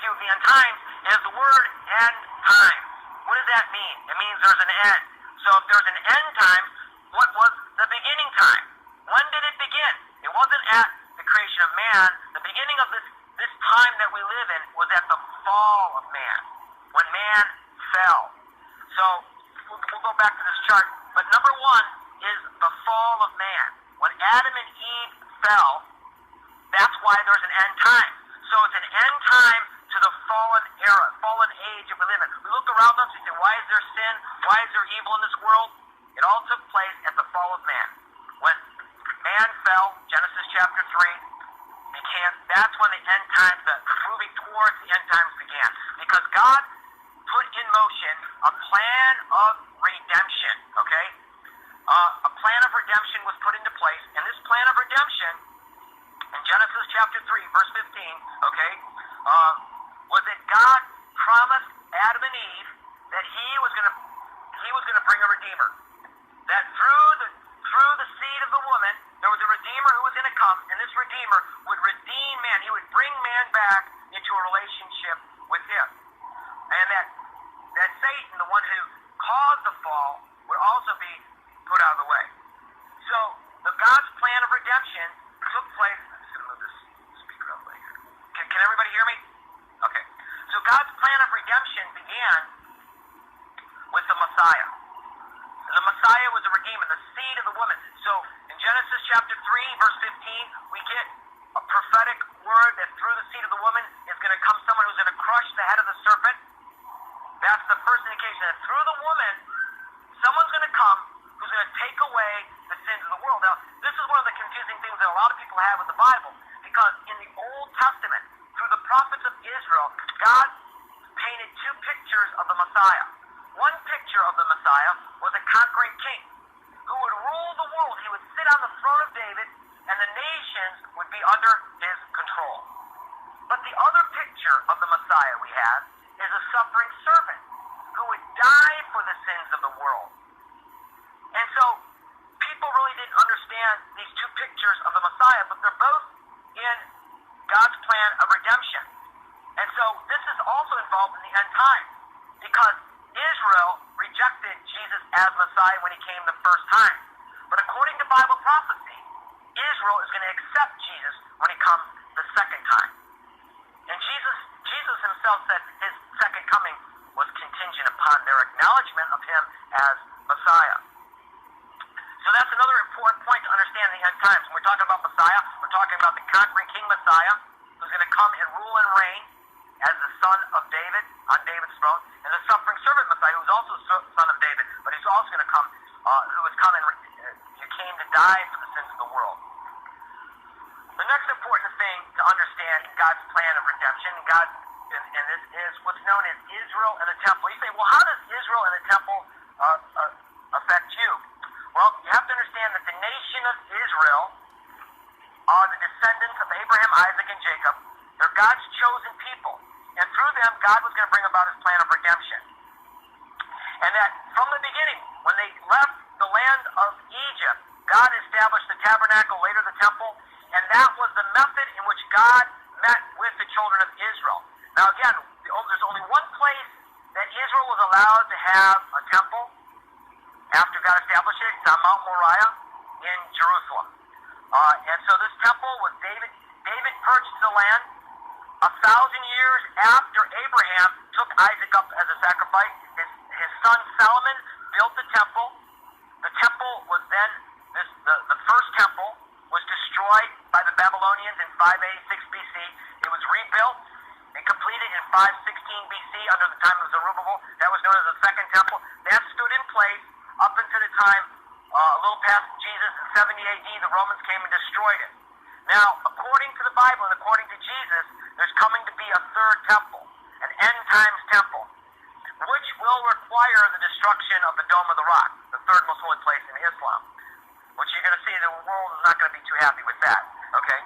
of the end times is the word end time. What does that mean? It means there's an end. So if there's an end time, what was the beginning time? When did it begin? It wasn't at the creation of man. The beginning of this time that we live in was at the fall of man, when man fell. So we'll go back to this chart. But number one is the fall of man. When Adam and Eve fell, that's why there's an end time. So it's an end time to the fallen era, fallen age that we live in. We look around us and say, why is there sin? Why is there evil in this world? It all took place at the fall of man. When man fell, Genesis chapter 3, that's when the end times, the moving towards the end times began. Because God put in motion a plan of redemption, okay? A plan of redemption was put into place, and this plan of redemption, in Genesis chapter 3, verse 15, okay, was that God promised Adam and Eve that he was going to bring a redeemer. That through the seed of the woman, there was a redeemer who was going to come, and this redeemer would redeem man. He would bring man back into a relationship with him. And that Satan, the one who caused the fall, would also be put out of the way. So the God's plan of redemption took place. I'm just going to move this speaker up right here. Can everybody hear me? Okay. So God's plan of redemption began with the Messiah. And the Messiah was a redeemer, the seed of the woman. So in Genesis chapter 3, verse 15, we get a prophetic word that through the seed of the woman is going to come someone who's going to crush the head of the serpent. That's the first indication that through the woman, someone's going to come who's going to take away the sins of the world. Now, this is one of the confusing things that a lot of people have with the Bible, because in the Old Testament, through the prophets of Israel, God painted two pictures of the Messiah. One picture of the Messiah was a conquering king who would rule the world. He would sit on the throne of David, and the nations would be under his control. But the other picture of the Messiah we have is a suffering servant who would die for the sins of the world. And so people really didn't understand these two pictures of the Messiah, but they're both in God's plan of redemption. And so this is also involved in the end time, because Israel rejected Jesus as Messiah when he came the first time. But according to Bible prophecy, Israel is going to accept Jesus when he comes the second time. And Jesus himself said his second coming was contingent upon their acknowledgement of him as Messiah. So that's another important point to understand in the end times. When we're talking about Messiah, we're talking about the conquering king Messiah, who's going to come and rule and reign as the son of David on David's throne, and the suffering servant Messiah, who's also the son of David, but he's also going to come, who has come and he came to die for the sins of the world. The next important thing to understand in God's plan of redemption, and this is what's known as Israel and the temple. You say, well, how does Israel and the temple affect you? Well, you have to understand that the nation of Israel are the descendants of Abraham, Isaac, and Jacob. They're God's chosen people. And through them, God was going to bring about his plan of redemption. And that from the beginning, when they left the land of Egypt, God established the tabernacle, later the temple, and that was the method in which God met with the children of Israel. Now again, there's only one place that Israel was allowed to have a temple after God established it. It's on Mount Moriah in Jerusalem. And so this temple was David purchased the land 1,000 years after Abraham took Isaac up as a sacrifice. His son Solomon built the temple. The temple was then, the first temple was destroyed by the Babylonians in 586 BC. It was rebuilt and completed in 516 BC under the time of Zerubbabel. That was known as the Second Temple. That stood in place up until the time, a little past Jesus in 70 AD, the Romans came and destroyed it. Now, according to the Bible and according to Jesus, there's coming to be a third temple, an end times temple, which will require the destruction of the Dome of the Rock, the third most holy place in Islam, which you're going to see the world is not going to be too happy with that, okay?